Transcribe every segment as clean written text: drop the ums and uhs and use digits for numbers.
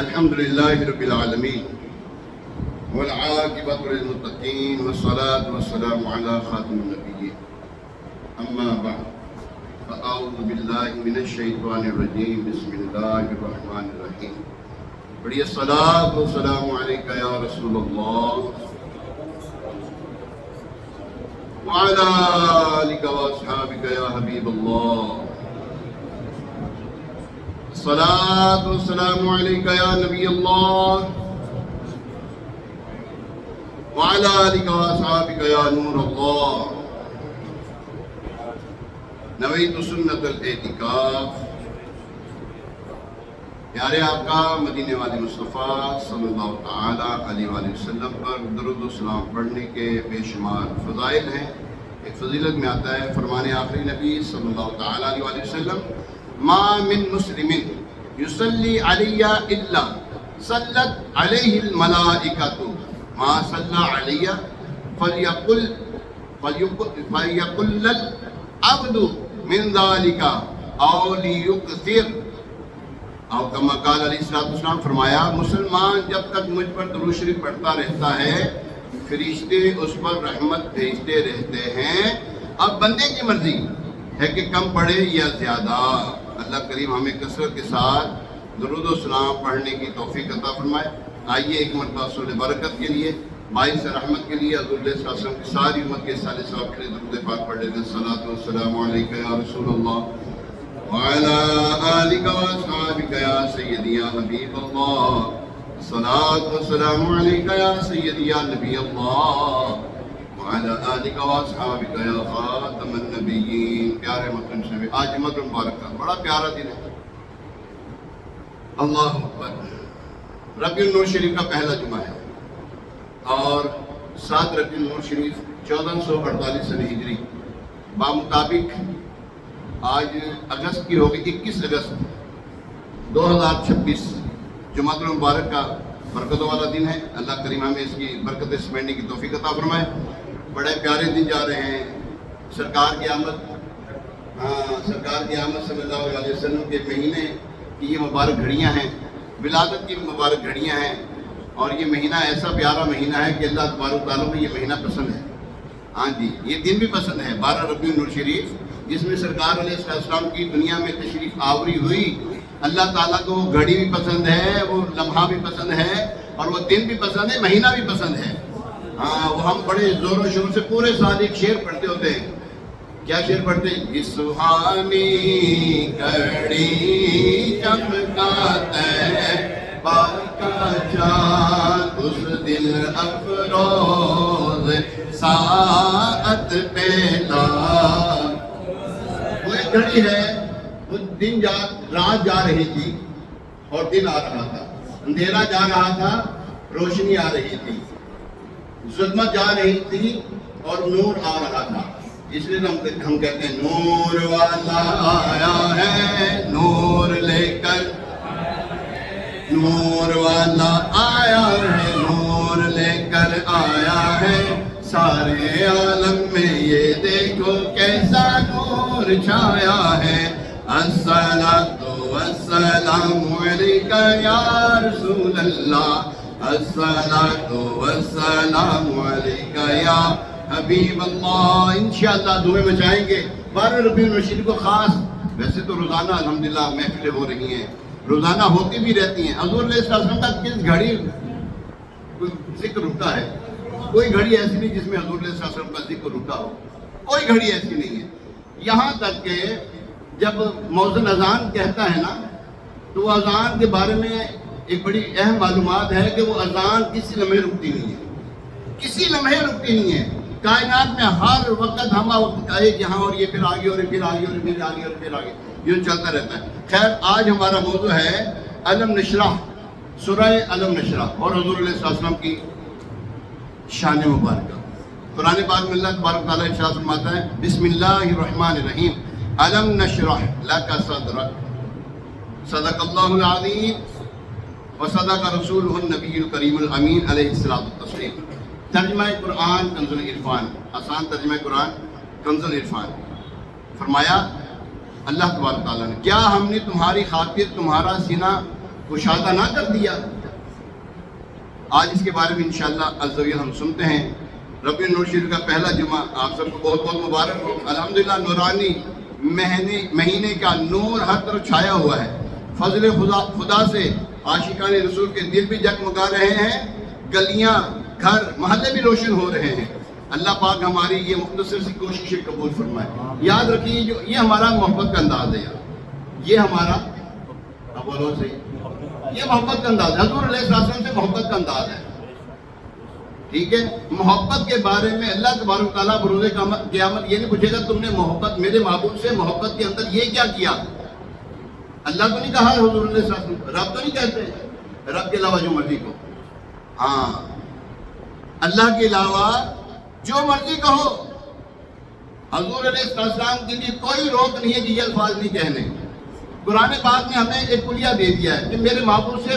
الحمد لله رب العالمين والعاقبة للمتقين والصلاة والسلام على خاتم النبيين أما بعد فأعوذ بالله من الشيطان الرجيم بسم الله الرحمن الرحيم بڑی الصلاة والسلام عليك يا رسول الله وعلى آلك وأصحابك يا حبيب الله الصلاة والسلام عليك يا نبي الله وعلى آلك وأصحابك يا نور الله نويت سنة الاعتکاف. پیارے آقا مدینے والے مصطفیٰ صلی اللہ تعالی علیہ وآلہ وسلم پر درود و سلام پڑھنے کے بے شمار فضائل ہیں. ایک فضیلت میں آتا ہے فرمان آخری نبی صلی اللہ تعالی علیہ وآلہ وسلم ما من مسلم یصلی علی الا صلت علیہ الملائکۃ ما صلی علی فلیقل العبد من ذلك او لیکثر او کما قال علیہ السلام فرمایا مسلمان جب تک مجھ پر درود شریف پڑھتا رہتا ہے فرشتے اس پر رحمت بھیجتے رہتے ہیں. اب بندے کی مرضی ہے کہ کم پڑھے یا زیادہ. اللہ کریم ہمیں کثرت کے ساتھ درود و سلام پڑھنے کی توفیق عطا فرمائے. آئیے ایک مرتبہ سورہ برکت کے لیے باعث رحمت کے لیے حضور صلی اللہ علیہ وسلم کی ساری امت کے صالح صاحب کے لیے درود پاک پڑھ لیتے ہیں. الصلاۃ والسلام علیک یا رسول اللہ وعلی آلک واصحابک یا سیدی یا حبیب اللہ. الصلاۃ والسلام علیک یا سیدی یا نبی اللہ وعلی آلک واصحابک یا خاتم النبیین. پیارے محترم سے آج جمعہ مبارک کا بڑا پیارا دن ہے. اللہ اکبر. ربیع النور شریف کا پہلا جمعہ ہے اور 7 ربیع النور شریف 1448 سن ہجری بامطابق آج اگست کی ہوگی 21 اگست 2026 جمعہ المبارک کا برکتوں والا دن ہے. اللہ کریم ہمیں اس کی برکتیں سمیٹنے کی توفیق عطا فرمائے. بڑے پیارے دن جا رہے ہیں. سرکار کی آمد صلی اللہ علیہ وسلم کے مہینے کی یہ مبارک گھڑیاں ہیں. ولادت کی مبارک گھڑیاں ہیں اور یہ مہینہ ایسا پیارا مہینہ ہے کہ اللہ تبارک و تعالیٰ کو یہ مہینہ پسند ہے. ہاں جی یہ دن بھی پسند ہے 12 ربیع النور شریف جس میں سرکار علیہ السلام کی دنیا میں تشریف آوری ہوئی. اللہ تعالیٰ کو وہ گھڑی بھی پسند ہے, وہ لمحہ بھی پسند ہے اور وہ دن بھی پسند ہے, مہینہ بھی پسند ہے. ہاں وہ ہم بڑے زور و شور سے پورے سال ایک شعر پڑھتے ہوتے ہیں. کیا شعر پڑھتے ہیں؟ یہ سہانی گھڑی چمکاتا ہے کا چاند اس دل افروز ساعت پہلا. وہ ایک گھڑی ہے, وہ رات جا رہی تھی اور دن آ رہا تھا, اندھیرا جا رہا تھا روشنی آ رہی تھی, ظلمت جا رہی تھی اور نور آ رہا تھا. اس لیے ہم کہتے ہیں نور والا آیا ہے نور لے کر, نور والا آیا ہے نور لے کر آیا ہے سارے عالم میں یہ دیکھو کیسا نور چھایا ہے. الصلاۃ والسلام علیک یا رسول اللہ الصلاۃ والسلام علیک یا حبیب اللہ. انشاءاللہ دعائیں مچائیں گے 12 ربیع النور شریف کو خاص. ویسے تو روزانہ الحمدللہ محفلیں ہو رہی ہیں, روزانہ ہوتی بھی رہتی ہیں. حضور علیہ السلام کا کس گھڑی ذکر رکا ہے؟ کوئی گھڑی ایسی نہیں جس میں حضور علیہ السلام کا ذکر رکا ہو, کوئی گھڑی ایسی نہیں ہے. یہاں تک کہ جب موذن اذان کہتا ہے نا تو وہ اذان کے بارے میں ایک بڑی اہم معلومات ہے کہ وہ اذان کسی لمحے رکتی نہیں ہے, کسی لمحے رکتی نہیں ہے. کائنات میں ہر وقت ہم ایک یہاں اور یہ پھر آگے اور پھر آگے اور پھر آگے اور پھر آگے یہ چلتا رہتا ہے. خیر آج ہمارا موضوع ہے علم نشرح, سورہ علم نشرح اور حضور علیہ السلام کی شان مبارکہ. قرآن پاک میں اللہ تبارک تعالیٰ ارشاد فرماتا ہے بسم اللہ الرحمن الرحیم علم نشرح لک صدرک صدق اللہ العظیم وصدق رسولہ النبی الکریم الامین علیہ الصلوۃ والتسلیم. ترجمہ قرآن کنز العرفان, آسان ترجمہ قرآن کنز العرفان. فرمایا اللہ تبارک تعالیٰ نے کیا ہم نے تمہاری خاطر تمہارا سینہ کشادہ نہ کر دیا. آج اس کے بارے میں انشاءاللہ عز و جل ہم سنتے ہیں. ربیع النور شریف کا پہلا جمعہ آپ سب کو بہت بہت مبارک ہو. الحمدللہ نورانی مہینے کا نور ہر طرف چھایا ہوا ہے. فضل خدا سے عاشقان رسول کے دل بھی جگمگا رہے ہیں, گلیاں, گھر, محلے بھی روشن ہو رہے ہیں. اللہ پاک ہماری یہ مختصر سی کوششیں قبول فرمائے. یاد رکھیے جو یہ ہمارا محبت کا انداز ہے, یہ ہمارا بولو صحیح, یہ محبت کا انداز ہے. حضور علیہ السلام سے محبت کا انداز ہے. ٹھیک ہے, محبت کے بارے میں اللہ تبارک و تعالیٰ بروز قیامت یہ نہیں پوچھے گا تم نے محبت میرے محبوب سے محبت کے اندر یہ کیا کیا. اللہ تو نہیں کہا ہے حضور علیہ السلام, رب تو نہیں کہتے, رب کے علاوہ جو مرضی کو, ہاں اللہ کے علاوہ جو مرضی کہو. حضور علیہ السلام کے لیے کوئی روک نہیں ہے کہ یہ الفاظ نہیں کہنے. قرآن پاک نے ہمیں ایک کلیہ دے دیا ہے کہ میرے محبوب سے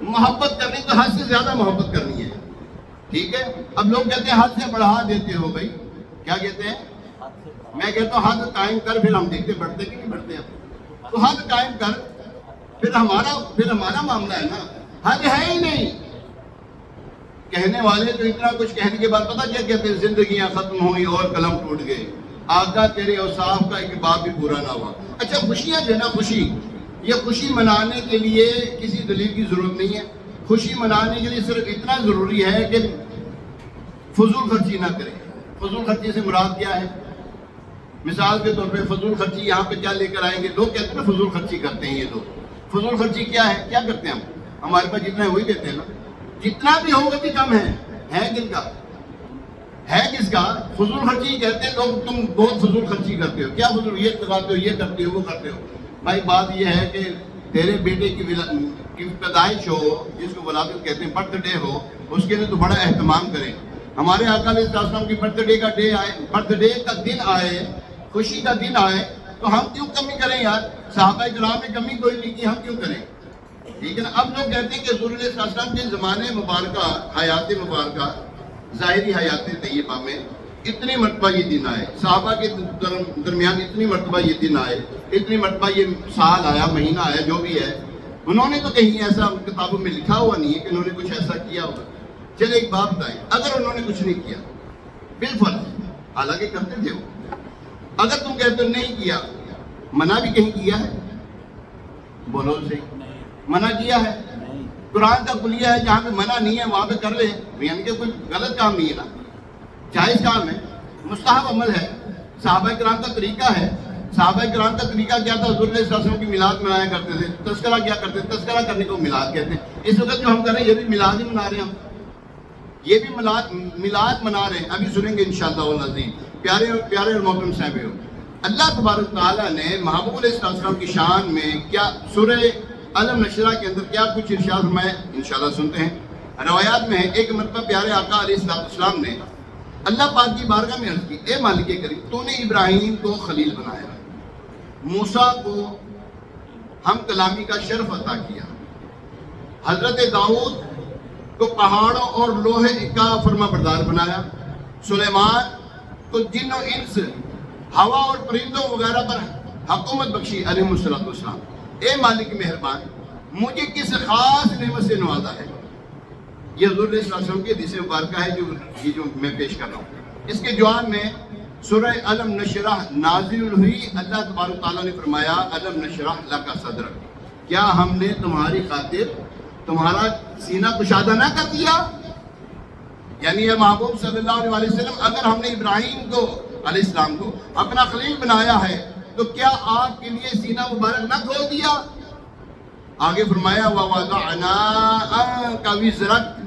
محبت کرنی تو حد سے زیادہ محبت کرنی ہے. ٹھیک ہے, اب لوگ کہتے ہیں حد سے بڑھا دیتے ہو. بھائی کیا کہتے ہیں؟ میں کہتا ہوں حد قائم کر, پھر ہم دیکھتے بڑھتے کہ نہیں بڑھتے. تو حد قائم کر, پھر ہمارا معاملہ ہے نا. حد ہے ہی نہیں. کہنے والے تو اتنا کچھ کہنے کے بعد پتہ کیا کہتے ہیں, زندگیاں ختم ہوئی اور قلم ٹوٹ گئے, آقا تیرے اوصاف کا ایک باب بھی پورا نہ ہوا. اچھا خوشیاں جو ہے نا, خوشی, یہ خوشی منانے کے لیے کسی دلیل کی ضرورت نہیں ہے. خوشی منانے کے لیے صرف اتنا ضروری ہے کہ فضول خرچی نہ کریں. فضول خرچی سے مراد کیا ہے؟ مثال کے طور پہ فضول خرچی یہاں پہ کیا لے کر آئیں گے؟ لوگ کہتے ہیں فضول خرچی کرتے ہیں. یہ لوگ فضول خرچی کیا ہے, کیا کرتے ہیں ہمارے پاس جتنا ہے وہی دیتے ہیں نا. جتنا بھی ہوگا بھی کم ہے کن کا, ہے کس کا؟ فضول خرچی کہتے ہیں لوگ. تم بہت فضول خرچی کرتے ہو. کیا فضول؟ یہ لگاتے ہو, یہ کرتے ہو, وہ کرتے ہو. بھائی بات یہ ہے کہ تیرے بیٹے کی پیدائش ہو, جس کو بلاتے ہو کہتے ہیں برتھ ڈے ہو, اس کے لیے تو بڑا اہتمام کریں. ہمارے آقا علیہ السلام کی برتھ ڈے کا دن آئے, خوشی کا دن آئے, تو ہم کیوں کمی کریں یار؟ صحابہ کرام نے کمی کوئی نہیں کی, ہم کیوں کریں؟ ٹھیک ہے نا. اب لوگ کہتے ہیں کہ حضور علیہ السلام کے زمانے مبارکہ, حیات مبارکہ, ظاہری حیات طیبہ میں اتنی مرتبہ یہ دن آئے, صحابہ کے درمیان اتنی مرتبہ یہ دن آئے, اتنی مرتبہ یہ سال آیا, مہینہ آیا, جو بھی ہے. انہوں نے تو کہیں ایسا کتابوں میں لکھا ہوا نہیں ہے کہ انہوں نے کچھ ایسا کیا ہوگا. چلے ایک بات بتائیں, اگر انہوں نے کچھ نہیں کیا بالفرض, حالانکہ کرتے تھے وہ, اگر تم کہتے ہو نہیں کیا, منع بھی کہیں کیا ہے؟ بولو صحیح, منع کیا ہے؟ قرآن کا کلیہ ہے, جہاں پہ منع نہیں ہے وہاں پہ کر لیں, یعنی کہ کوئی غلط کام نہیں ہے نا, جائز کام ہے, مستحب عمل ہے, صحابہ کرام کا طریقہ ہے. صحابہ کرام کا طریقہ کیا تھا؟ حضور علیہ السلام کی میلاد منایا کرتے تھے. تذکرہ کیا کرتے تھے؟ تذکرہ کرنے کو میلاد کہتے ہیں. اس وقت جو ہم کر رہے ہیں یہ بھی میلاد ہی منا رہے ہیں, ہم یہ بھی میلاد منا رہے ہیں. ابھی سنیں گے انشاءاللہ العظیم. پیارے اور محترم صاحب, اللہ تبارک تعالیٰ نے محبوب علیہ السلام کی شان میں کیا سورہ علم نشرہ کے اندر کیا کچھ ارشاد فرمایا, انشاءاللہ سنتے ہیں. روایات میں ہے, ایک مرتبہ پیارے آقا علیہ السلام نے اللہ پاک کی بارگاہ میں عرض کی, اے مالک کریم, تو نے ابراہیم کو خلیل بنایا, موسیٰ کو ہم کلامی کا شرف عطا کیا, حضرت داؤد کو پہاڑوں اور لوہے کا فرما بردار بنایا, سلیمان کو جن و انس, ہوا اور پرندوں وغیرہ پر حکومت بخشی علیہ السلام. اے مالک مہربان, مجھے کس خاص نعمت سے نوازا ہے؟ یہ حضور علیہ السلام کی حدیث مبارکہ ہے جو میں پیش کر رہا ہوں. اس کے جواب میں سورہ علم نشرہ نازل ہوئی. اللہ تبارک تعالیٰ نے فرمایا, علم نشرہ لک صدرک, کیا ہم نے تمہاری خاطر تمہارا سینہ کشادہ نہ کر دیا؟ یعنی یہ محبوب صلی اللہ علیہ وسلم, اگر ہم نے ابراہیم کو علیہ السلام کو اپنا خلیل بنایا ہے تو کیا آپ کے لیے سینہ مبارک نہ کھول دیا؟ آگے فرمایا وَوَضَعْنَا عَنْكَ وِزْرَكَ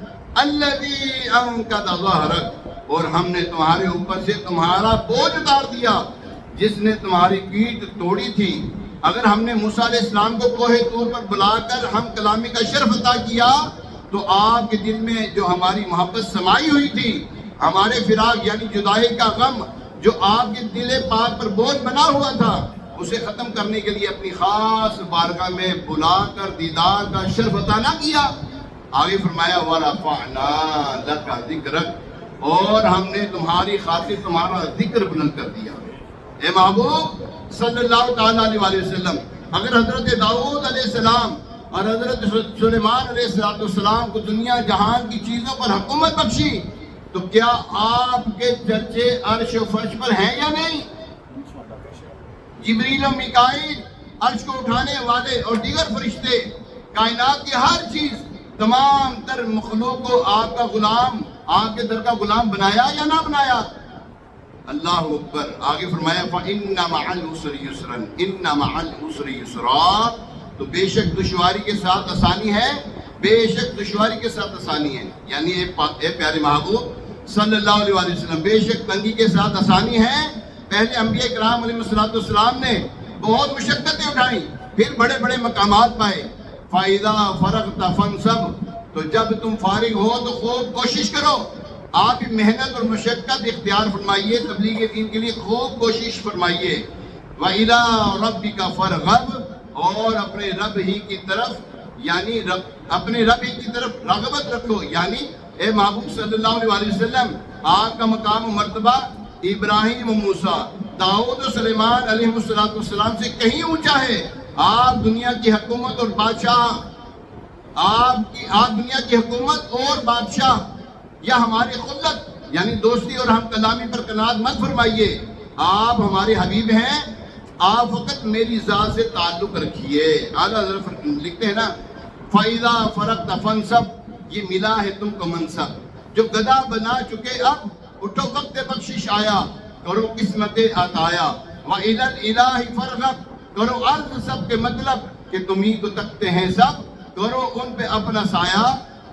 الَّذِي أَنْقَضَ ظَهْرَكَ, اور ہم نے تمہارے اوپر سے تمہارا بوجھ اتار دیا جس نے تمہاری پیٹھ توڑی تھی. اگر ہم نے موسیٰ علیہ السلام کو کوہ طور پر بلا کر ہم کلامی کا شرف عطا کیا تو آپ کے دل میں جو ہماری محبت سمائی ہوئی تھی, ہمارے فراق یعنی جدائی کا غم جو آپ کے دل پاک پر بوجھ بنا ہوا تھا, اسے ختم کرنے کے لیے اپنی خاص بارگاہ میں بلا کر دیدار کا شرف عطا نہ کیا. آگے فرمایا وَرَفَعْنَا لَكَ ذِكْرَكَ, اور ہم نے تمہاری خاطر تمہارا ذکر بلند کر دیا. اے محبوب صلی اللہ تعالیٰ علیہ وسلم, اگر حضرت داؤد علیہ السلام اور حضرت سلیمان علیہ السلام کو دنیا جہان کی چیزوں پر حکومت بخشی، تو کیا آپ کے چرچے عرش و فرش پر ہیں یا نہیں؟ جبریل و میکائیل، عرش کو اٹھانے والے اور دیگر فرشتے، کائنات کی ہر چیز، تمام تر مخلوق کو آپ کا غلام، آپ کے در کا غلام بنایا یا نہ بنایا؟ اللہ اکبر۔ آگے فرمایا فَإِنَّ مَعَ الْعُسْرِ يُسْرًا إِنَّ مَعَ الْعُسْرِ يُسْرًا، تو بے شک دشواری کے ساتھ آسانی ہے، بے شک دشواری کے ساتھ آسانی ہے، یعنی اے پیارے محبوب صلی اللہ علیہ وسلم، بے شک تنگی کے ساتھ آسانی ہے۔ پہلے انبیاء کرام علیہ السلام نے بہت مشقتیں اٹھائیں، پھر بڑے بڑے مقامات پائے۔ فَإِذَا فَرَغْتَ فَانْصَبْ، تو جب تم فارغ ہو تو خوب کوشش کرو، آپ بھی محنت اور مشقت اختیار فرمائیے، تبلیغ دین کے لیے خوب کوشش فرمائیے۔ وَإِلَىٰ رَبِّكَ فَارْغَب، اور اپنے رب ہی کی طرف، یعنی اپنے رب ہی کی طرف رغبت رکھو، یعنی اے محبوب صلی اللہ علیہ وسلم، آپ کا مقام و مرتبہ ابراہیم و موسیٰ، داؤد و سلیمان علیہ السلام سے کہیں اونچا ہے۔ آپ دنیا کی حکومت اور بادشاہ، آپ دنیا کی حکومت اور بادشاہ یا ہماری خلت یعنی دوستی اور ہم کلامی پر قناعت مت فرمائیے۔ آپ ہمارے حبیب ہیں، آپ فقط میری ذات سے تعلق رکھیے۔ اعلیٰ حضرت لکھتے ہیں نا فَإِذَا فَرَغْتَ فَانْصَبْ، یہ ملا ہے تم کو منصب، جو گدا بنا چکے اب اٹھو وقت بخشش آیا، کرو قسمت عطایا۔ وَإِلَى الْإِلَٰهِ فَارْغَب، کرو عرض سب کے مطلب کہ تم ہی کو تکتے ہیں سب، کرو ان پہ اپنا سایہ،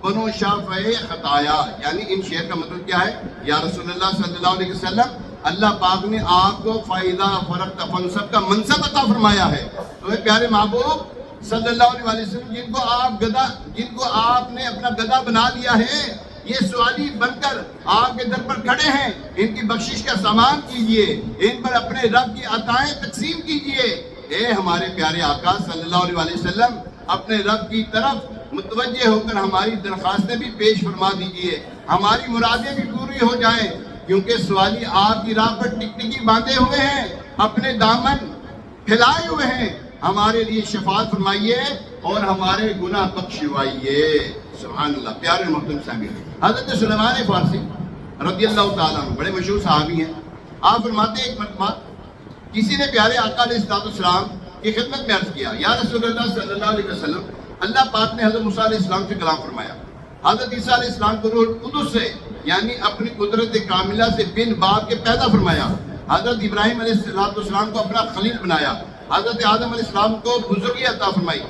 بنو شافع خطایا۔ یعنی ان شعر کا مطلب کیا ہے؟ یا رسول اللہ صلی اللہ علیہ وسلم، اللہ پاک نے آپ کو فَإِذَا فَرَغْتَ فَانْصَبْ کا منصب عطا فرمایا ہے۔ تو اے پیارے محبوب صلی اللہ علیہ وسلم، جن کو آپ نے اپنا گدا بنا لیا ہے، یہ سوالی بن کر آپ کے در پر کھڑے ہیں، ان کی بخشش کا سامان کیجئے، ان پر اپنے رب کی عطائیں تقسیم کیجئے۔ اے ہمارے پیارے آقا صلی اللہ علیہ وسلم، اپنے رب کی طرف متوجہ ہو کر ہماری درخواستیں بھی پیش فرما دیجئے، ہماری مرادیں بھی پوری ہو جائیں، کیونکہ سوالی آپ کی راہ پر ٹکٹکی باندھے ہوئے ہیں، اپنے دامن پھیلائے ہوئے ہیں۔ ہمارے لیے شفاعت فرمائیے اور ہمارے گناہ بخشوائیے۔ سبحان اللہ۔ پیارے محترم سامعین، حضرت سلیمان فارسی رضی اللہ تعالیٰ عنہ بڑے مشہور صحابی ہیں۔ آپ فرماتے ہیں ایک مرتبہ کسی نے پیارے آقا علیہ السلام کی خدمت میں عرض کیا، یا رسول اللہ صلی اللہ علیہ وسلم، اللہ پاک نے حضرت موسیٰ علیہ السلام سے کلام فرمایا، حضرت عیسیٰ علیہ السلام کو روح القدس سے یعنی اپنی قدرت کاملہ سے بن باپ کے پیدا فرمایا، حضرت ابراہیم علیہ السلام کو اپنا خلیل بنایا، حضرت آدم علیہ السلام کو بزرگی عطا فرمائی،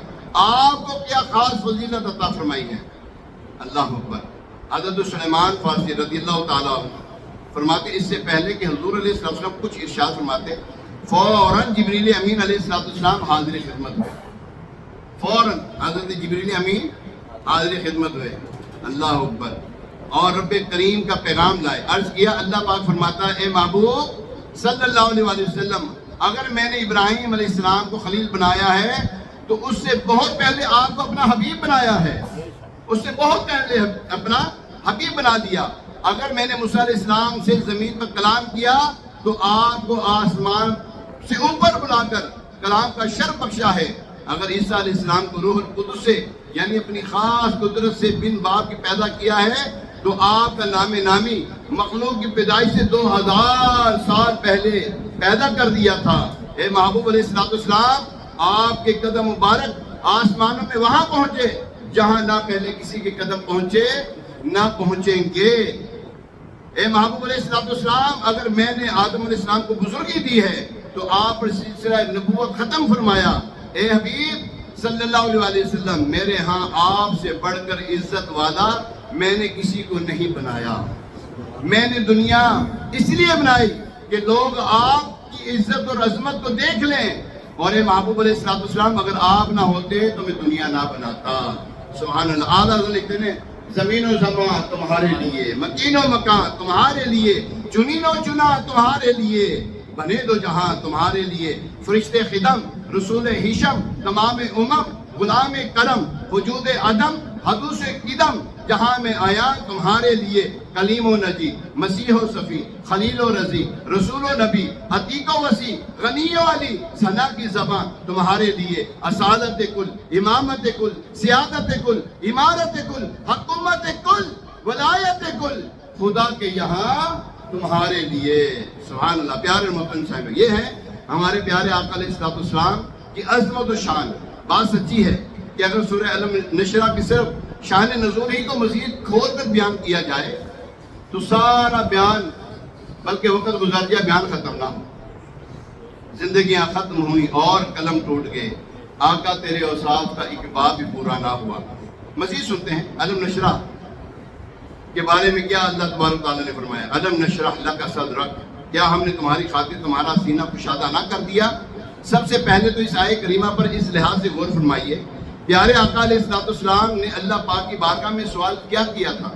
آپ کو کیا خاص فضیلت عطا فرمائی ہے؟ اللہ اکبر۔ حضرت سلیمان فارسی رضی اللہ تعالیٰ عنہ فرماتے، اس سے پہلے کہ حضور علیہ السلام کچھ ارشاد فرماتے، فوراً جبریل امین علیہ السلام حاضر خدمت ہوئے، فوراً حضرت جبریل امین حاضر خدمت ہوئے۔ اللہ اکبر۔ اور رب کریم کا پیغام لائے، عرض کیا، اللہ پاک فرماتا ہے، اے محبوب صلی اللہ علیہ وسلم، اگر میں نے ابراہیم علیہ السلام کو خلیل بنایا ہے تو اس سے بہت پہلے آپ کو اپنا حبیب بنایا ہے، اس سے بہت پہلے اپنا حبیب بنا دیا۔ اگر میں نے موسیٰ علیہ السلام سے زمین پر کلام کیا تو آپ کو آسمان سے اوپر بلا کر کلام کا شرف بخشا ہے۔ اگر عیسیٰ علیہ السلام کو روح القدس سے یعنی اپنی خاص قدرت سے بن باپ کی پیدا کیا ہے تو آپ کا نام نامی مخلوق کی پیدائش سے 2000 سال پہلے پیدا کر دیا تھا۔ اے محبوب علیہ السلام، آپ کے قدم مبارک آسمانوں میں وہاں پہنچے جہاں نہ پہلے کسی کے قدم پہنچے نہ پہنچیں گے۔ اے محبوب علیہ السلام، اگر میں نے آدم علیہ السلام کو بزرگی دی ہے تو آپ پر سلسلہ نبوت ختم فرمایا۔ اے حبیب صلی اللہ علیہ وسلم، میرے ہاں آپ سے بڑھ کر عزت والا میں نے کسی کو نہیں بنایا۔ میں نے دنیا اس لیے بنائی کہ لوگ آپ کی عزت اور عظمت کو دیکھ لیں، اور اے محبوب علیہ السلام، اگر آپ نہ ہوتے تو میں دنیا نہ بناتا۔ سبحان اللہ۔ اعلیٰ لکھتے ہیں، زمین و زمان تمہارے لیے، مکین و مکان تمہارے لیے، چنین و چنا تمہارے لیے، بنے دو جہاں تمہارے لیے، فرشتے خدم، رسول ہشم، تمام امم، غلام کرم، وجود عدم حدوث قدم جہاں میں آیا تمہارے لیے کلیم و نجی، مسیح و صفی، خلیل و رضی، رسول و نبی، عتیق و وسیع، غنی و علی، ثنا کی زبان تمہارے لیے، اصالت کل، امامت کل، سیادت کل، عمارت کل، حکومت کل، ولایت کل، خدا کے یہاں تمہارے لیے۔ سبحان اللہ۔ پیارے محترم صاحب، یہ ہے ہمارے پیارے آقا علیہ السلام کی عظمت و شان۔ بات سچی ہے کہ اگر سورہ علم نشرہ کی صرف شان نزول ہی کو مزید کھول کر بیان کیا جائے تو سارا بیان، بلکہ وقت گزر گیا، بیان ختم نہ ہو، زندگیاں ختم ہوئی اور قلم ٹوٹ گئے، آقا تیرے اوصاف کا ایک باب بھی پورا نہ ہوا۔ مزید سنتے ہیں علم نشرہ کے بارے میں کیا اللہ تبارک تعالیٰ نے فرمایا۔ علم نشرح لک صدرک، کیا ہم نے تمہاری خاطر تمہارا سینہ کشادہ نہ کر دیا؟ سب سے پہلے تو اس آیے کریمہ پر اس لحاظ سے غور فرمائیے، پیارے آقا علیہ السلام نے اللہ پاک کی بارگاہ میں سوال کیا تھا؟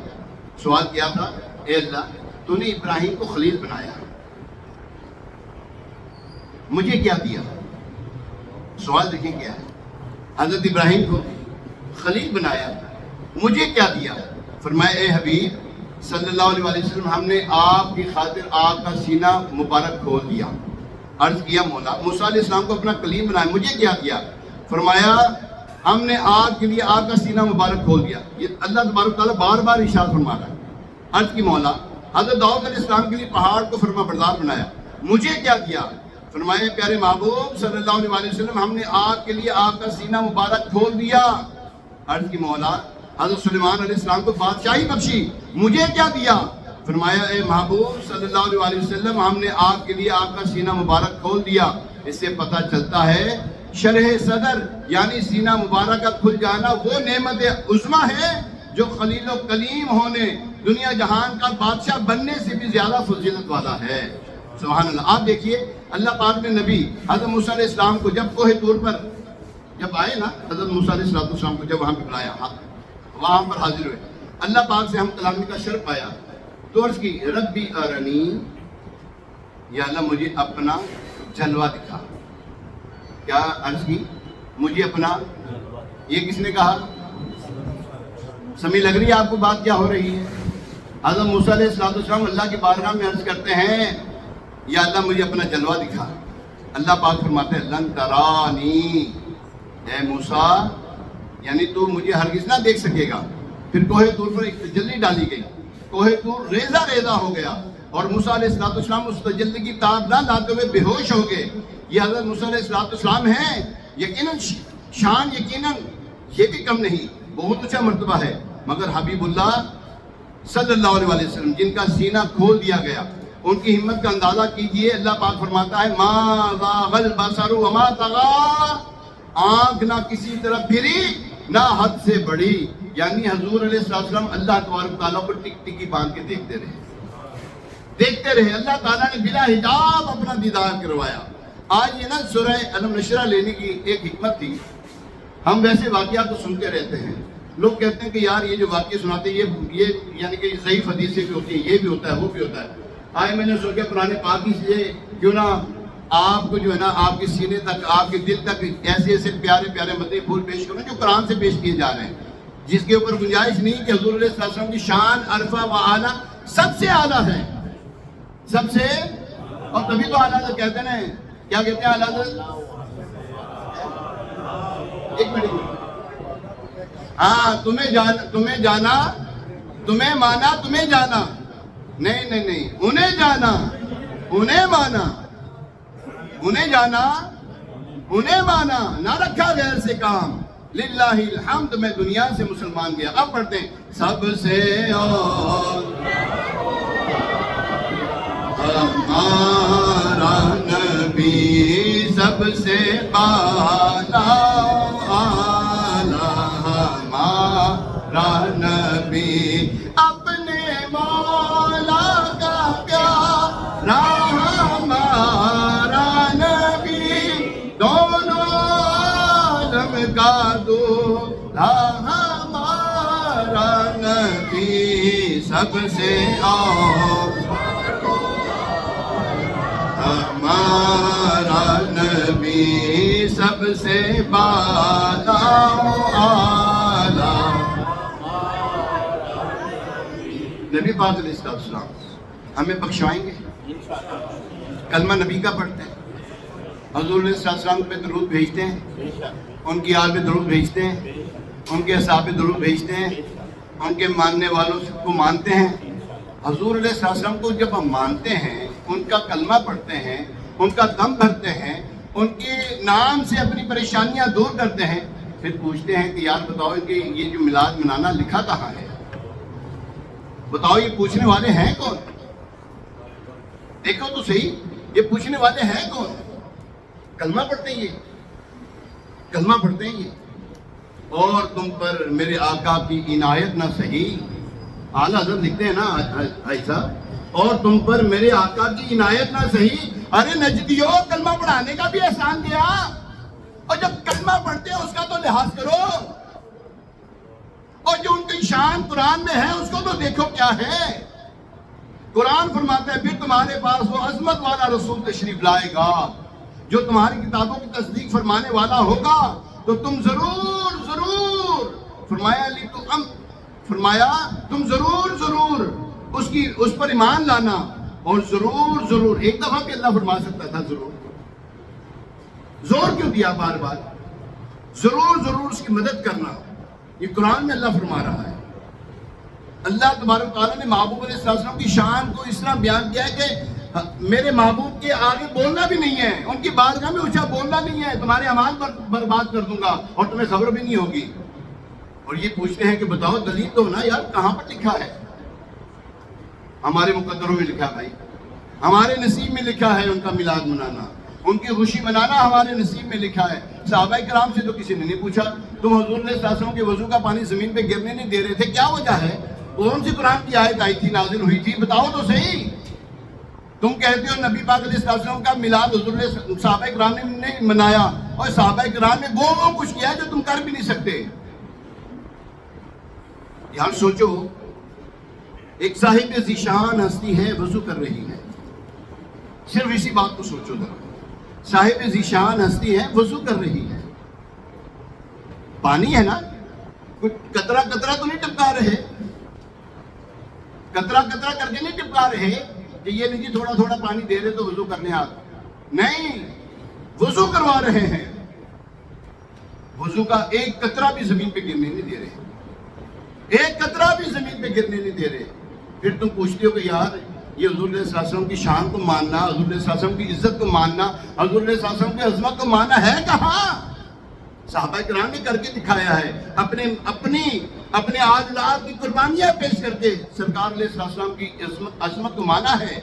سوال کیا تھا، اے اللہ تو نے ابراہیم کو خلیل بنایا، مجھے کیا دیا؟ سوال دیکھیں کیا ہے، حضرت ابراہیم کو خلیل بنایا، مجھے کیا دیا؟ فرمایا اے حبیب صلی اللہ علیہ وسلم، ہم نے آپ کی خاطر آپ کا سینہ مبارک کھول دیا۔ عرض کیا مولا موسیٰ علیہ السلام کو اپنا کلیم بنایا، مجھے کیا دیا؟ فرمایا ہم نے آپ کے لیے آپ کا سینہ مبارک کھول دیا۔ یہ اللہ تبارک تعالیٰ بار بار ارشاد فرما رہا ہے۔ عرض کی مولا حضرت داؤد علیہ السلام کے لیے پہاڑ کو فرما بردار بنایا، مجھے کیا دیا؟ فرمایا پیارے محبوب صلی اللہ علیہ وسلم، ہم نے آپ کے لیے آپ کا سینہ مبارک کھول دیا۔ عرض کی مولا حضرت سلیمان علیہ السلام کو بادشاہی بخشی، مجھے کیا دیا؟ فرمایا اے محبوب صلی اللہ علیہ وسلم، ہم نے آپ کے لیے آپ کا سینہ مبارک کھول دیا۔ اس سے پتہ چلتا ہے شرح صدر یعنی سینہ مبارک کا کھل جانا وہ نعمت عظمی ہے جو خلیل و کلیم ہونے، دنیا جہان کا بادشاہ بننے سے بھی زیادہ فضیلت والا ہے۔ سبحان اللہ۔ آپ دیکھیے اللہ پاک نے نبی حضرت موسیٰ علیہ السلام کو جب کوہ طور پر جب آئے نا، حضرت موسیٰ علیہ السلام کو جب وہاں پہ بلایا، وہاں پر حاضر ہوئے، اللہ پاک سے ہم کلامی کا شرف آیا تو عرض کی ربی ارنی، یا اللہ مجھے اپنا جلوہ دکھا۔ کیا عرض کی؟ مجھے اپنا، یہ کس نے کہا؟ سمجھ لگ رہی ہے آپ کو بات کیا ہو رہی ہے؟ حضرت موسیٰ علیہ السلام اللہ کی بارگاہ میں عرض کرتے ہیں یا اللہ مجھے اپنا جلوہ دکھا۔ اللہ پاک فرماتے ہیں لن ترانی، اے موسیٰ یعنی تو مجھے ہرگز نہ دیکھ سکے گا۔ پھر کوہ طور پر ایک تجلی ڈالی گئی، کوہ طور ریزہ ریزہ ہو گیا اور موسیٰ علیہ السلام اس تجلی کی تاب نہ لاتے ہوئے بے ہوش ہو گئے۔ یہ حضرت موسیٰ علیہ السلام ہیں، یقیناً شان یقیناً یہ بھی کم نہیں، بہت اونچا مرتبہ ہے، مگر حبیب اللہ صلی اللہ علیہ وسلم جن کا سینہ کھول دیا گیا، ان کی ہمت کا اندازہ کیجئے۔ اللہ پاک فرماتا ہے ما ذاغ البصر وما طغى، آنکھ نہ کسی طرف پھری نہ حد سے بڑھی، یعنی حضور علیہ السلام اللہ تبارک تعالیٰ کو ٹک ٹکی باندھ کے دیکھتے رہے۔ اللہ تعالیٰ نے بلا حجاب اپنا دیدار کروایا۔ آج یہ نا سورہ علم نشرہ لینے کی ایک حکمت تھی، ہم ویسے واقعات تو سنتے رہتے ہیں، لوگ کہتے ہیں کہ یار یہ جو واقعہ سناتے ہیں یہ یعنی کہ ضعیف حدیثیں بھی ہوتی ہیں، یہ بھی ہوتا ہے وہ بھی ہوتا ہے۔ آج میں نے سوچا قرآن پاک سے کیوں نہ آپ کو جو ہے نا آپ کے سینے تک، آپ کے دل تک ایسے ایسے پیارے پیارے مدنی پھول پیش کروں جو قرآن سے پیش کیے جا رہے ہیں، جس کے اوپر گنجائش نہیں کہ حضور علیہ السلام کی شان عرفہ و اعلیٰ سب سے اعلیٰ ہے، سب سے، اور تبھی تو اعلیٰ کہتے ہیں، کیا کہتے ہیں اعلیٰ؟ ایک منٹ، ہاں تمہیں جانا، تمہیں مانا، تمہیں جانا، نہیں، انہیں جانا، انہیں مانا، انہیں جانا، انہیں مانا، نہ رکھا غیر سے کام، للہ الحمد میں دنیا سے مسلمان گیا۔ اب پڑھتے ہیں سب سے اور ہمارا نبی سب سے بالا اعلیٰ، ہمارا نبی اپنے مولا کا پیارا، ہمارا نبی دونوں عالم کا دولہا، ہمارا نبی سب سے اور ہمارا نبی سب سے بالا اعلیٰ، نبی پاک علیہ السلام ہمیں بخشوائیں گے؟ کلمہ نبی کا پڑھتے ہیں، حضور علیہ السلام پہ درود بھیجتے ہیں، ان کی آل پہ درود بھیجتے ہیں، ان کے اصحاب پہ درود بھیجتے ہیں، ان کے ماننے والوں کو مانتے ہیں۔ حضور علیہ السلام کو جب ہم مانتے ہیں، ان کا کلمہ پڑھتے ہیں، ان کا دم بھرتے ہیں، ان کے نام سے اپنی پریشانیاں دور کرتے ہیں، پھر پوچھتے ہیں کہ یار بتاؤ کہ یہ جو میلاد منانا لکھا کہاں ہے؟ بتاؤ یہ پوچھنے والے ہیں کون؟ دیکھو تو صحیح، یہ پوچھنے والے ہیں کون؟ کلمہ پڑھتے ہیں، یہ کلمہ پڑھتے ہیں یہ۔ اور تم پر میرے آقا کی عنایت نہ صحیح، اعلیٰ حضرت لکھتے ہیں نا ایسا، اور تم پر میرے آقا کی عنایت نہ صحیح۔ ارے نجدیو، کلمہ پڑھانے کا بھی احسان دیا، اور جب کلمہ پڑھتے ہیں اس کا تو لحاظ کرو، اور جو ان کی شان قرآن میں ہے اس کو تو دیکھو کیا ہے۔ قرآن فرماتا ہے پھر تمہارے پاس وہ عظمت والا رسول تشریف لائے گا جو تمہاری کتابوں کی تصدیق فرمانے والا ہوگا، تو تم ضرور فرمایا تم ضرور اس پر ایمان لانا، اور ضرور ایک دفعہ بھی اللہ فرما سکتا تھا ضرور، زور کیوں دیا بار بار؟ ضرور اس کی مدد کرنا، یہ قرآن میں اللہ فرما رہا ہے۔ اللہ تبارک تعالیٰ نے محبوب علیہ السلام کی شان کو اس طرح بیان کیا ہے کہ میرے محبوب کے آگے بولنا بھی نہیں ہے، ان کی بارگاہ میں اونچا بولنا نہیں ہے، تمہارے اعمال برباد کر دوں گا اور تمہیں خبر بھی نہیں ہوگی۔ اور یہ پوچھتے ہیں کہ بتاؤ دلیل تو نا یار، کہاں پر لکھا ہے؟ ہمارے مقدروں میں لکھا ہے بھائی، ہمارے نصیب میں لکھا ہے ان کا میلاد منانا، ان کی خوشی منانا ہمارے نصیب میں لکھا ہے۔ صحابہ کرام سے تو کسی نے نہیں پوچھا تم حضور علیہ السلام کے وضو کا پانی زمین پہ گرنے نہیں دے رہے تھے، کیا وجہ ہے؟ کون سی قرآن کی آیت آئی تھی، نازل ہوئی تھی؟ بتاؤ تو صحیح۔ تم کہتے ہو نبی پاک علیہ السلام کا میلاد حضور نے صحابہ کرام نے نہیں منایا، اور صحابہ کرام نے وہ کچھ کیا جو تم کر بھی نہیں سکتے۔ یار سوچو، ایک صاحب ذیشان ہستی ہے وضو کر رہی ہے، صرف اسی بات کو سوچو ذرا، صاحب ذیشان ہستی ہے وضو کر رہی ہے، پانی ہے نا، کوئی قطرہ تو نہیں ٹپکا رہے، قطرہ کر کے نہیں ٹپکا رہے کہ یہ نہیں تھوڑا پانی دے رہے تو وضو کرنے آ، نہیں، وضو کروا رہے ہیں، وضو کا ایک قطرہ بھی زمین پہ گرنے نہیں دے رہے، ایک قطرہ بھی زمین پہ گرنے نہیں دے رہے۔ پھر تم پوچھتے ہو کہ یار یہ حضور علیہ السلام کی شان کو ماننا، حضور علیہ السلام کی عزت کو ماننا، حضور علیہ السلام کی عظمت کو ماننا ہے کہاں؟ صحابہ کرام نے کر کے دکھایا ہے، اپنے آج کی قربانیاں پیش کر کے سرکار علیہ السلام کی عظمت کو مانا ہے،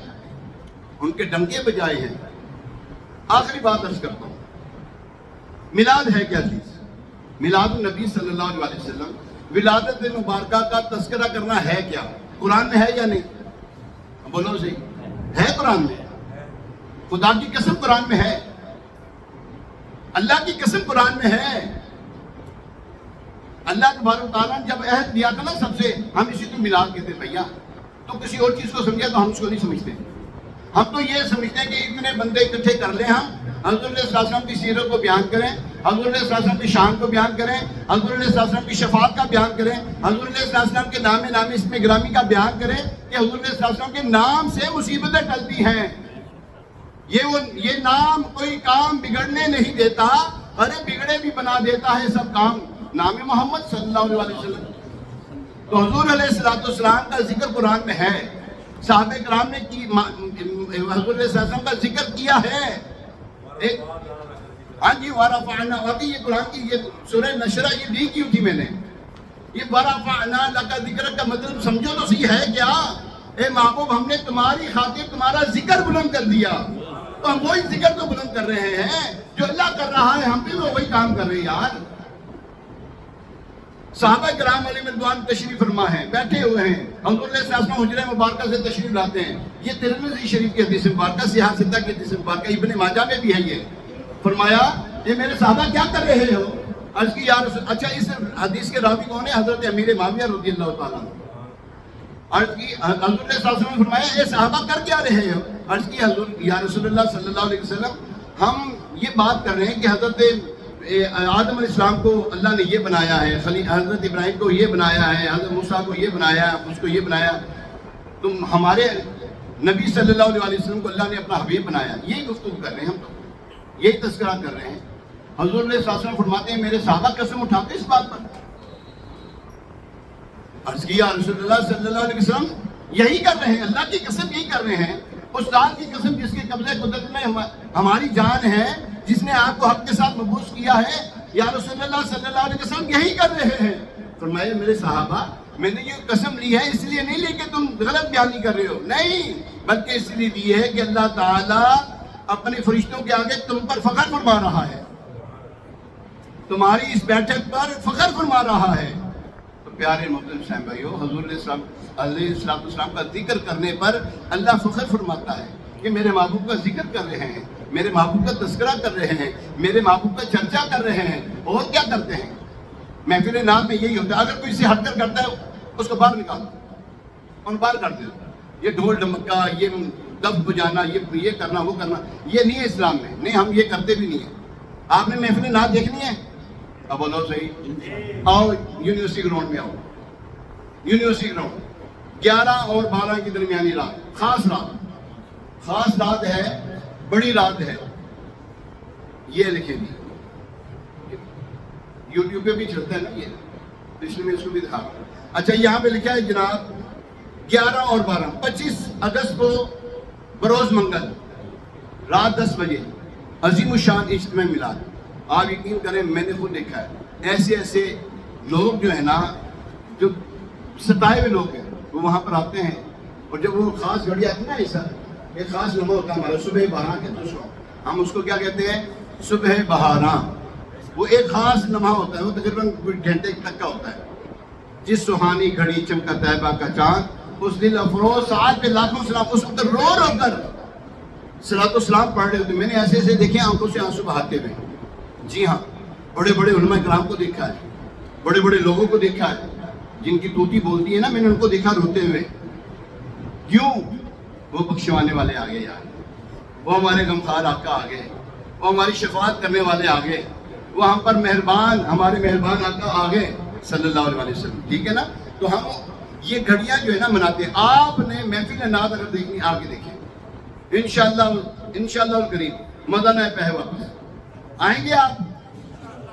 ان کے ڈنکے بجائے ہیں۔ آخری بات عرض کرتا ہوں، میلاد ہے کیا چیز؟ میلاد النبی صلی اللہ علیہ وسلم، ولادت مبارکہ کا تذکرہ کرنا ہے کیا؟ قرآن میں ہے یا نہیں؟ بولو صحیح، ہے قرآن میں؟ خدا کی قسم قرآن میں ہے، اللہ کی قسم قرآن میں ہے۔ اللہ تبارک تعالیٰ نے جب عہد دیا تھا نا سب سے، ہم اسی کو میلاد کہتے ہیں بھیا، تو کسی اور چیز کو سمجھا تو ہم اس کو نہیں سمجھتے، ہم تو یہ سمجھتے ہیں کہ اتنے بندے اکٹھے کر لیں، ہم حضور علیہ السلام کی سیرت کو بیان کریں، حضور علیہ السلام کی شان کو بیان کریں، حضور علیہ السلام کی شفاعت کا بیان کریں، حضور علیہ السلام کے نام اسم گرامی کا بیان کریں کہ حضور علیہ السلام کے نام سے مصیبتیں ٹلتی ہیں۔ یہ نام کوئی کام بگڑنے نہیں دیتا، ارے بگڑے بھی بنا دیتا ہے سب کام، نام محمد صلی اللہ علیہ وسلم۔ تو حضور علیہ السلام کا ذکر قرآن میں ہے، صحابہ کرام نے حضور علیہ السلام کا ذکر کیا ہے۔ ہاں جی، وَرَفَعْنَا، واقعی یہ قرآن کی یہ سورہ نشرہ یہ لی کیوں تھی میں نے، یہ وَرَفَعْنَا لَكَ ذِكْرَكَ کا مطلب سمجھو تو صحیح ہے کیا؟ اے محبوب، ہم نے تمہاری خاطر تمہارا ذکر بلند کر دیا، تو ہم وہی ذکر تو بلند کر رہے ہیں جو اللہ کر رہا ہے، ہم بھی وہی کام کر رہے ہیں یار۔ صحابہ کرام علیہ رضوان تشریف فرما ہیں، بیٹھے ہوئے ہیں، حضور علیہ السلام حجرہ مبارکہ سے تشریف لاتے ہیں، یہ ترمذی شریف کی حدیث مبارکہ، سیاہ ستہ کی حدیث مبارکہ، ابن ماجہ میں بھی ہے یہ۔ فرمایا یہ میرے صحابہ کیا کر رہے ہو؟ عرض کی یا رسول، اچھا اس حدیث کے راوی کون ہے؟ حضرت امیر معاویہ رضی اللہ تعالیٰ عنہ۔ عرض کی حضور علیہ السلام نے فرمایا اے صحابہ کر کیا رہے ہو؟ عرض کی حضور یا رسول اللہ صلی اللہ علیہ وسلم، ہم یہ بات کر رہے ہیں کہ حضرت آدم علیہ السلام کو اللہ نے یہ بنایا ہے، حضرت ابراہیم کو یہ بنایا ہے، حضرت موسیٰ کو یہ بنایا ہے، اس کو یہ بنایا۔ تم ہمارے نبی صلی اللہ علیہ وسلم کو اللہ نے اپنا حبیب بنایا. یہی گفتگو کر رہے ہیں ہم تو, یہی تذکرہ کر رہے ہیں. حضور علیہ السلام فرماتے ہیں میرے صحابہ قسم اٹھاتے اس بات پر. عرض کیا رسول اللہ صلی اللہ علیہ وسلم یہی کر رہے ہیں, اللہ کی قسم یہی کر رہے ہیں. اس ذات کی قسم جس کے قبضے قدرت میں ہماری جان ہے, جس نے آپ کو حق کے ساتھ مبعوث کیا ہے, یا رسول اللہ صلی اللہ علیہ وسلم یہی کر رہے ہیں. فرمایا میرے صحابہ میں نے یہ قسم لی ہے اس لیے نہیں لی کہ تم غلط بیانی کر رہے ہو, نہیں, بلکہ اس لیے دی ہے کہ اللہ تعالیٰ اپنے فرشتوں کے آگے تم پر فخر فرما رہا ہے, تمہاری اس بیٹھک پر فخر فرما رہا ہے. تو پیارے محترم صاحب بھائیو, حضور علیہ السلام کا ذکر کرنے پر اللہ فخر فرماتا ہے کہ میرے محبوب کا ذکر کر رہے ہیں, میرے محبوب کا تذکرہ کر رہے ہیں, میرے محبوب کا چرچا کر رہے ہیں. اور کیا کرتے ہیں محفل نام میں یہی ہوتا ہے, اگر کوئی سے ہٹ کر کرتا ہے اس کو باہر نکال دو اور باہر کر دو. یہ ڈھول ڈمکا, یہ دف بجانا, یہ کرنا وہ کرنا, یہ نہیں ہے اسلام میں, نہیں, ہم یہ کرتے بھی نہیں ہیں. آپ نے محفل نام دیکھنی ہے, اب بولو صحیح, آؤ یونیورسٹی گراؤنڈ میں آؤ. یونیورسٹی گراؤنڈ 11 اور 12 کی درمیانی رات, خاص رات ہے, بڑی رات ہے. یہ لکھیں گے یوٹیوب پہ بھی چلتا ہے نا, یہ پچھلے میں اس کو بھی دکھا. اچھا یہاں پہ لکھا ہے جناب 11 اور 12 25 اگست کو بروز منگل رات 10 بجے عظیم الشان اجتماع میلاد. آپ یقین کریں میں نے خود دیکھا ہے ایسے لوگ جو ہے نا, جو ستائے ہوئے لوگ ہیں, وہ وہاں پر آتے ہیں. اور جب وہ خاص گھڑی آتی ہے نا, ایسا ایک خاص لمحہ ہوتا ہے ہمارا, صبح بہاراں کہتے ہیں, ہم اس کو کیا کہتے ہیں, صبح بہاراں. وہ ایک خاص لمحہ ہوتا ہے, وہ تقریباً گھنٹے تک کا ہوتا ہے. جس سہانی گھڑی چمکا طیبہ کا چاند, اس دل افروز ساعت پہ لاکھوں سلام, اس وقت رو کر صلاۃ و سلام پڑھ رہے ہوتے. میں نے ایسے دیکھے آنکھوں سے آنسو بہاتے ہوئے. جی ہاں, بڑے علماء کرام کو دیکھا ہے, بڑے لوگوں کو دیکھا ہے, جن کی طوطی بولتی ہے نا, میں نے ان کو دیکھا روتے ہوئے. کیوں؟ وہ بخشوانے والے آگے یار, وہ ہمارے غمخوار آقا آگے, وہ ہماری شفاعت کرنے والے آگے, وہ ہم پر مہربان, ہمارے مہربان آقا آگے صلی اللہ علیہ وسلم. ٹھیک ہے نا. تو ہم یہ گھڑیاں جو ہے نا مناتے ہیں. آپ نے محفل نعت اگر دیکھنی آگے دیکھیں, انشاءاللہ الکریم مدن ہے پہ واپس آئیں گے.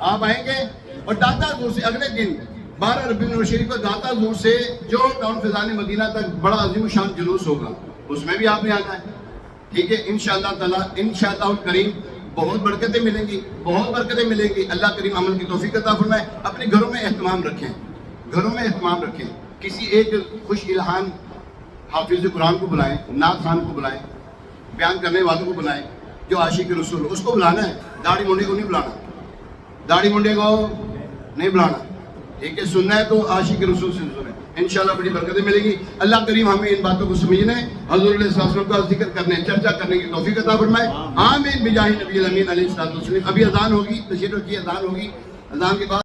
آپ آئیں گے. اور داتا زور سے اگلے دن 12 ربیع الاول شریف کو داتا زور سے جو ٹاؤن فیضان مدینہ تک بڑا عظیم الشان جلوس ہوگا, اس میں بھی آپ نے آنا ہے. ٹھیک ہے, انشاءاللہ تعالیٰ انشاءاللہ الکریم بہت برکتیں ملیں گی, بہت برکتیں ملیں گی. اللہ کریم عمل کی توفیق عطا فرمائے. اپنے گھروں میں اہتمام رکھیں, گھروں میں اہتمام رکھیں. کسی ایک خوش الہان حافظ قرآن کو بلائیں, نعت خان کو بلائیں, بیان کرنے والوں کو بلائیں, جو عاشق رسول اس کو بلانا ہے. داڑھی منڈے کو نہیں بلانا, داڑھی منڈے کو نہیں بلانا. ٹھیک ہے, سننا ہے تو عاشق رسول سے سنیں, انشاءاللہ بڑی برکتیں ملیں گی. اللہ کریم ہمیں ان باتوں کو سمجھنے, حضور علیہ السلام کا ذکر کرنے, چرچا کرنے کی توفیق عطا فرمائے. آمین بجاہ نبی الامین علیہ الصلوۃ والسلام. ابھی اذان ہوگی, تشریف رکھیے, اذان ہوگی. اذان کے بعد